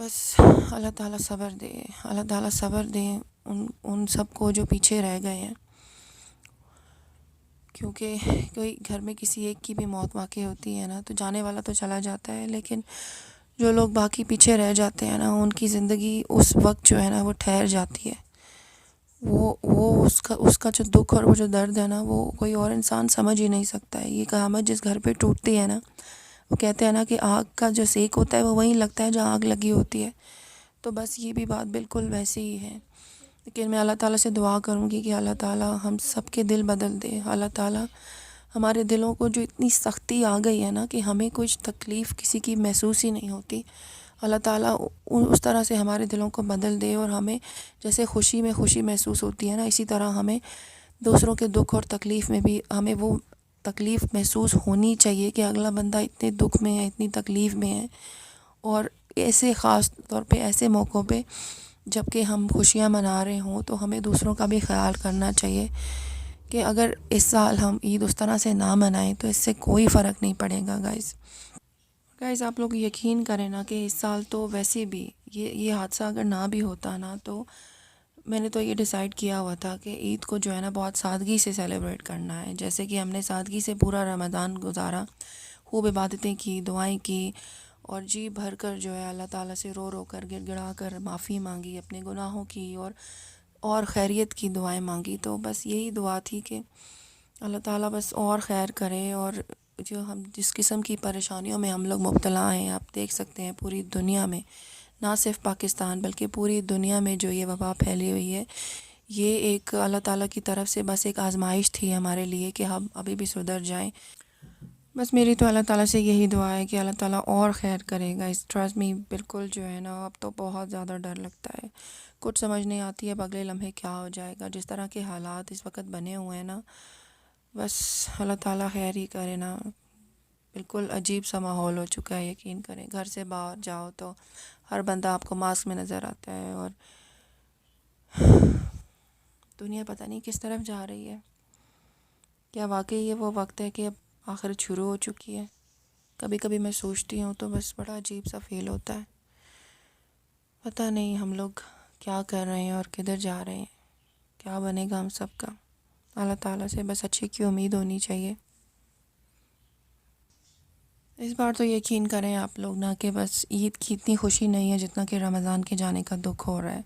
بس اللہ تعالیٰ صبر دے، اللہ تعالیٰ صبر دے ان سب کو جو پیچھے رہ گئے ہیں، کیونکہ کوئی گھر میں کسی ایک کی بھی موت واقع ہوتی ہے نا تو جانے والا تو چلا جاتا ہے، لیکن جو لوگ باقی پیچھے رہ جاتے ہیں نا ان کی زندگی اس وقت جو ہے نا وہ ٹھہر جاتی ہے. وہ اس کا جو دکھ اور وہ جو درد ہے نا وہ کوئی اور انسان سمجھ ہی نہیں سکتا ہے. یہ کہامت جس گھر پہ ٹوٹتی ہے نا، وہ کہتے ہیں نا کہ آگ کا جو سیک ہوتا ہے وہ وہیں لگتا ہے جہاں آگ لگی ہوتی ہے. تو بس یہ بھی بات بالکل ویسے ہی ہے. لیکن میں اللہ تعالیٰ سے دعا کروں گی کہ اللہ تعالیٰ ہم سب کے دل بدل دے. اللہ تعالیٰ ہمارے دلوں کو جو اتنی سختی آ گئی ہے نا کہ ہمیں کچھ تکلیف کسی کی محسوس ہی نہیں ہوتی، اللہ تعالیٰ اس طرح سے ہمارے دلوں کو بدل دے، اور ہمیں جیسے خوشی میں خوشی محسوس ہوتی ہے نا اسی طرح ہمیں دوسروں کے دکھ اور تکلیف میں بھی ہمیں وہ تکلیف محسوس ہونی چاہیے کہ اگلا بندہ اتنے دکھ میں ہے، اتنی تکلیف میں ہے. اور ایسے خاص طور پہ ایسے موقعوں پہ جب کہ ہم خوشیاں منا رہے ہوں تو ہمیں دوسروں کا بھی خیال کرنا چاہیے کہ اگر اس سال ہم عید اس طرح سے نہ منائیں تو اس سے کوئی فرق نہیں پڑے گا. گائز آپ لوگ یقین کریں نا کہ اس سال تو ویسے بھی یہ حادثہ اگر نہ بھی ہوتا نا تو میں نے تو یہ ڈیسائیڈ کیا ہوا تھا کہ عید کو جو ہے نا بہت سادگی سے سیلیبریٹ کرنا ہے. جیسے کہ ہم نے سادگی سے پورا رمضان گزارا، خوب عبادتیں کی، دعائیں کی، اور جی بھر کر جو ہے اللہ تعالیٰ سے رو رو کر گڑ گڑا کر معافی مانگی، اپنے گناہوں کی اور خیریت کی دعائیں مانگی. تو بس یہی دعا تھی کہ اللہ تعالیٰ بس اور خیر کرے. اور جو ہم جس قسم کی پریشانیوں میں ہم لوگ مبتلا ہیں، آپ دیکھ سکتے ہیں پوری دنیا میں، نہ صرف پاکستان بلکہ پوری دنیا میں جو یہ وبا پھیلی ہوئی ہے، یہ ایک اللہ تعالیٰ کی طرف سے بس ایک آزمائش تھی ہمارے لیے کہ ہم ابھی بھی سدھر جائیں. بس میری تو اللہ تعالیٰ سے یہی دعا ہے کہ اللہ تعالیٰ اور خیر کرے گا. اس ٹرسٹ میں بالکل جو ہے نا اب تو بہت زیادہ ڈر لگتا ہے، کچھ سمجھ نہیں آتی ہے اب اگلے لمحے کیا ہو جائے گا. جس طرح کے حالات اس وقت بنے ہوئے ہیں نا، بس اللہ تعالیٰ خیر ہی کرے نا. بالکل عجیب سا ماحول ہو چکا ہے. یقین کریں گھر سے باہر جاؤ تو ہر بندہ آپ کو ماسک میں نظر آتا ہے، اور دنیا پتہ نہیں کس طرف جا رہی ہے. کیا واقعی یہ وہ وقت ہے کہ اب آخرت شروع ہو چکی ہے؟ کبھی کبھی میں سوچتی ہوں تو بس بڑا عجیب سا فیل ہوتا ہے. پتہ نہیں ہم لوگ کیا کر رہے ہیں اور کدھر جا رہے ہیں، کیا بنے گا ہم سب کا. اللہ تعالیٰ سے بس اچھے کی امید ہونی چاہیے. اس بار تو یقین کریں آپ لوگ نا کہ بس عید کی اتنی خوشی نہیں ہے جتنا کہ رمضان کے جانے کا دکھ ہو رہا ہے.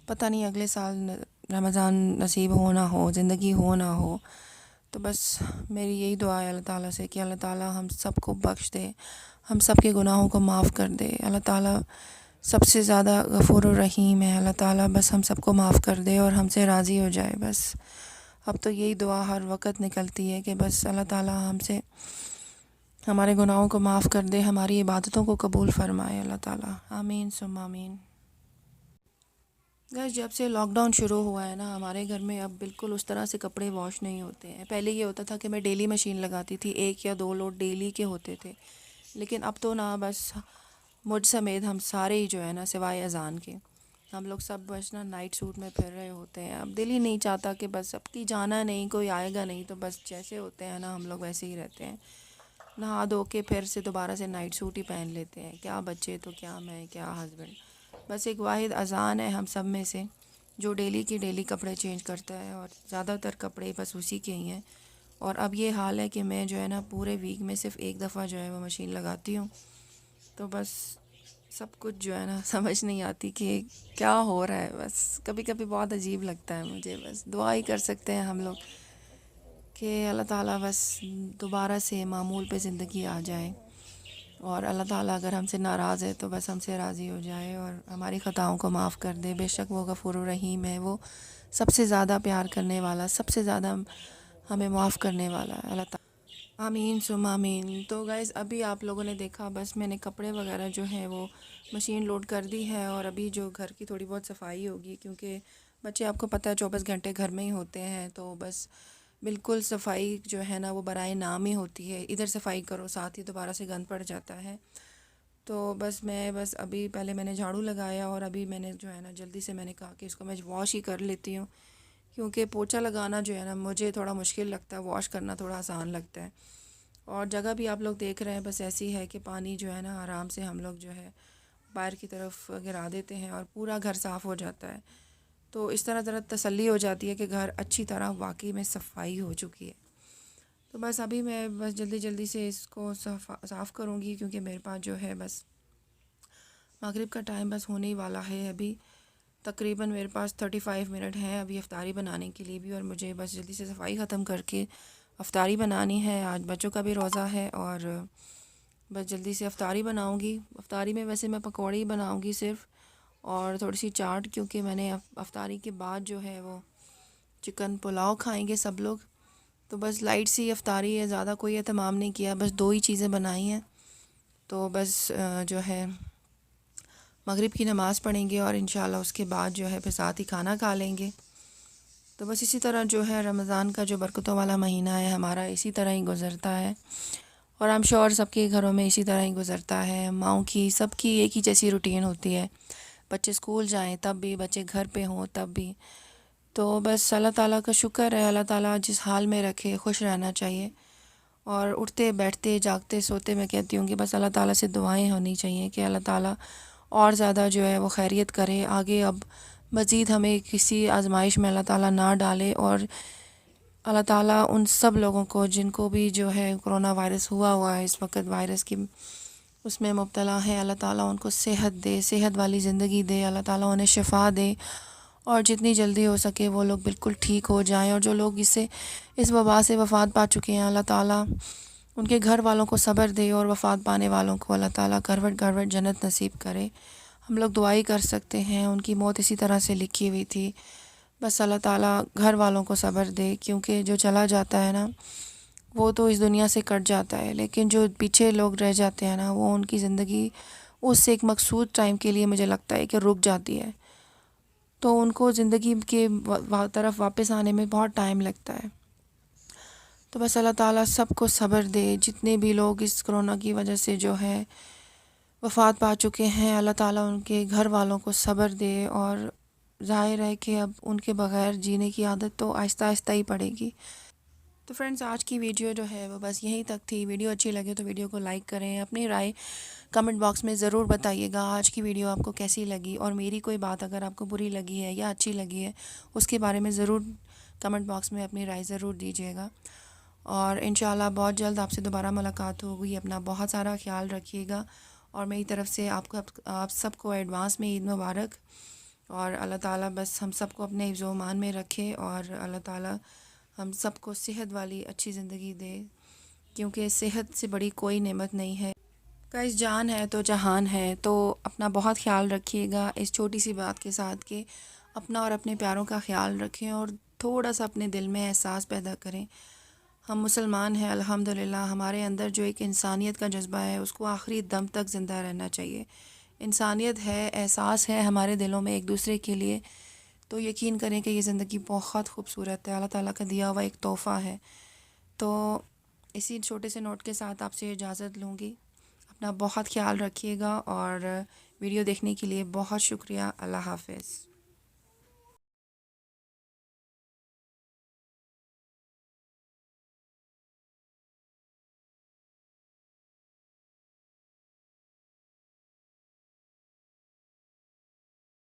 پتہ نہیں اگلے سال رمضان نصیب ہو نہ ہو، زندگی ہو نہ ہو. تو بس میری یہی دعا ہے اللہ تعالیٰ سے کہ اللہ تعالیٰ ہم سب کو بخش دے، ہم سب کے گناہوں کو معاف کر دے. اللہ تعالیٰ سب سے زیادہ غفور الرحیم ہے. اللہ تعالیٰ بس ہم سب کو معاف کر دے اور ہم سے راضی ہو جائے. بس اب تو یہی دعا ہر وقت نکلتی ہے کہ بس اللہ تعالیٰ ہم سے ہمارے گناہوں کو معاف کر دے، ہماری عبادتوں کو قبول فرمائے اللہ تعالیٰ. آمین ثم آمین. گائز جب سے لاک ڈاؤن شروع ہوا ہے نا ہمارے گھر میں اب بالکل اس طرح سے کپڑے واش نہیں ہوتے ہیں. پہلے یہ ہوتا تھا کہ میں ڈیلی مشین لگاتی تھی، 1 یا 2 لوڈ ڈیلی کے ہوتے تھے. لیکن اب تو نا بس مجھ سمیت ہم سارے ہی جو ہے نا سوائے اذان کے ہم لوگ سب بس نا نائٹ سوٹ میں پھر رہے ہوتے ہیں. اب دل ہی نہیں چاہتا کہ بس اب کی جانا نہیں، کوئی آئے گا نہیں، تو بس جیسے ہوتے ہیں نا ہم لوگ ویسے ہی رہتے ہیں. نہا دھو کے پھر سے دوبارہ سے نائٹ سوٹ ہی پہن لیتے ہیں. کیا بچے تو کیا میں، کیا ہسبینڈ. بس ایک واحد اذان ہے ہم سب میں سے جو ڈیلی کی ڈیلی کپڑے چینج کرتا ہے، اور زیادہ تر کپڑے بس اسی کے ہی ہیں. اور اب یہ حال ہے کہ میں جو ہے نا پورے ویک میں صرف ایک دفعہ جو ہے وہ مشین لگاتی ہوں. تو بس سب کچھ جو ہے نا سمجھ نہیں آتی کہ کیا ہو رہا ہے. بس کبھی کبھی بہت عجیب لگتا ہے مجھے. بس دعا ہی کر سکتے ہیں ہم لوگ کہ اللہ تعالیٰ بس دوبارہ سے معمول پہ زندگی آ جائے، اور اللہ تعالیٰ اگر ہم سے ناراض ہے تو بس ہم سے راضی ہو جائے اور ہماری خطاؤں کو معاف کر دے. بے شک وہ غفور الرحیم ہے، وہ سب سے زیادہ پیار کرنے والا، سب سے زیادہ ہمیں معاف کرنے والا ہے اللہ تعالیٰ. آمین ثم آمین. تو گائز ابھی آپ لوگوں نے دیکھا بس میں نے کپڑے وغیرہ جو ہیں وہ مشین لوڈ کر دی ہے، اور ابھی جو گھر کی تھوڑی بہت صفائی ہوگی کیونکہ بچے آپ کو پتہ ہے 24 گھنٹے گھر میں ہی ہوتے ہیں. تو بس بالکل صفائی جو ہے نا وہ برائے نام ہی ہوتی ہے، ادھر صفائی کرو ساتھ ہی دوبارہ سے گند پڑ جاتا ہے. تو بس ابھی پہلے میں نے جھاڑو لگایا، اور ابھی میں نے جو ہے نا جلدی سے میں نے کہا کہ اس کو میں واش ہی کر لیتی ہوں، کیونکہ پوچھا لگانا جو ہے نا مجھے تھوڑا مشکل لگتا ہے، واش کرنا تھوڑا آسان لگتا ہے. اور جگہ بھی آپ لوگ دیکھ رہے ہیں بس ایسی ہے کہ پانی جو ہے نا آرام سے ہم لوگ جو ہے باہر کی طرف گرا دیتے ہیں اور پورا گھر صاف ہو جاتا ہے. تو اس طرح طرح تسلی ہو جاتی ہے کہ گھر اچھی طرح واقعی میں صفائی ہو چکی ہے. تو بس ابھی میں بس جلدی جلدی سے اس کو صاف کروں گی، کیونکہ میرے پاس جو ہے بس مغرب کا ٹائم بس ہونے ہی والا ہے. ابھی تقریباً میرے پاس 35 منٹ ہیں ابھی افطاری بنانے کے لیے بھی، اور مجھے بس جلدی سے صفائی ختم کر کے افطاری بنانی ہے. آج بچوں کا بھی روزہ ہے اور بس جلدی سے افطاری بناؤں گی. افطاری میں ویسے میں پکوڑی بناؤں گی صرف، اور تھوڑی سی چاٹ، کیونکہ میں نے افطاری کے بعد جو ہے وہ چکن پلاؤ کھائیں گے سب لوگ. تو بس لائٹ سی افطاری ہے، زیادہ کوئی اہتمام نہیں کیا، بس 2 ہی چیزیں بنائی ہیں. تو بس جو ہے مغرب کی نماز پڑھیں گے اور انشاءاللہ اس کے بعد جو ہے پھر ساتھ ہی کھانا کھا لیں گے. تو بس اسی طرح جو ہے رمضان کا جو برکتوں والا مہینہ ہے ہمارا اسی طرح ہی گزرتا ہے، اور I'm sure سب کے گھروں میں اسی طرح ہی گزرتا ہے. ماؤں کی سب کی ایک ہی جیسی روٹین ہوتی ہے، بچے اسکول جائیں تب بھی، بچے گھر پہ ہوں تب بھی. تو بس اللہ تعالیٰ کا شکر ہے، اللہ تعالیٰ جس حال میں رکھے خوش رہنا چاہیے. اور اٹھتے بیٹھتے جاگتے سوتے میں کہتی ہوں کہ بس اللہ تعالیٰ سے دعائیں ہونی چاہیے کہ اللہ تعالیٰ اور زیادہ جو ہے وہ خیریت کرے آگے. اب مزید ہمیں کسی آزمائش میں اللہ تعالیٰ نہ ڈالے، اور اللہ تعالیٰ ان سب لوگوں کو جن کو بھی جو ہے کرونا وائرس ہوا ہے اس وقت، وائرس کی اس میں مبتلا ہے، اللہ تعالیٰ ان کو صحت دے، صحت والی زندگی دے، اللہ تعالیٰ انہیں شفا دے، اور جتنی جلدی ہو سکے وہ لوگ بالکل ٹھیک ہو جائیں. اور جو لوگ اس وبا سے وفات پا چکے ہیں، اللہ تعالیٰ ان کے گھر والوں کو صبر دے، اور وفات پانے والوں کو اللہ تعالیٰ گھروٹ گھروٹ جنت نصیب کرے. ہم لوگ دعائی کر سکتے ہیں، ان کی موت اسی طرح سے لکھی ہوئی تھی. بس اللہ تعالیٰ گھر والوں کو صبر دے، کیونکہ جو چلا جاتا ہے نا وہ تو اس دنیا سے کٹ جاتا ہے، لیکن جو پیچھے لوگ رہ جاتے ہیں نا وہ ان کی زندگی اس سے ایک مخصوص ٹائم کے لیے مجھے لگتا ہے کہ رک جاتی ہے. تو ان کو زندگی کے طرف واپس آنے میں بہت ٹائم لگتا ہے. تو بس اللہ تعالیٰ سب کو صبر دے. جتنے بھی لوگ اس کرونا کی وجہ سے جو ہے وفات پا چکے ہیں، اللہ تعالیٰ ان کے گھر والوں کو صبر دے. اور ظاہر ہے کہ اب ان کے بغیر جینے کی عادت تو آہستہ آہستہ ہی پڑے گی. تو فرینڈز آج کی ویڈیو جو ہے وہ بس یہیں تک تھی. ویڈیو اچھی لگے تو ویڈیو کو لائک کریں، اپنی رائے کمنٹ باکس میں ضرور بتائیے گا آج کی ویڈیو آپ کو کیسی لگی، اور میری کوئی بات اگر آپ کو بری لگی ہے یا اچھی لگی ہے اس کے بارے میں ضرور کمنٹ باکس میں اپنی رائے ضرور دیجیے گا. اور انشاءاللہ بہت جلد آپ سے دوبارہ ملاقات ہوگی. اپنا بہت سارا خیال رکھیے گا، اور میری طرف سے آپ سب کو ایڈوانس میں عید مبارک. اور اللہ تعالیٰ بس ہم سب کو اپنے حفظ و امان میں رکھے، اور اللہ تعالیٰ ہم سب کو صحت والی اچھی زندگی دے، کیونکہ صحت سے بڑی کوئی نعمت نہیں ہے. گائز جان ہے تو جہان ہے. تو اپنا بہت خیال رکھیے گا اس چھوٹی سی بات کے ساتھ کہ اپنا اور اپنے پیاروں کا خیال رکھیں، اور تھوڑا سا اپنے دل میں احساس پیدا کریں. ہم مسلمان ہیں الحمدللہ، ہمارے اندر جو ایک انسانیت کا جذبہ ہے اس کو آخری دم تک زندہ رہنا چاہیے. انسانیت ہے، احساس ہے ہمارے دلوں میں ایک دوسرے کے لیے. تو یقین کریں کہ یہ زندگی بہت خوبصورت ہے، اللہ تعالیٰ کا دیا ہوا ایک تحفہ ہے. تو اسی چھوٹے سے نوٹ کے ساتھ آپ سے اجازت لوں گی. اپنا بہت خیال رکھیے گا، اور ویڈیو دیکھنے کے لیے بہت شکریہ. اللہ حافظ.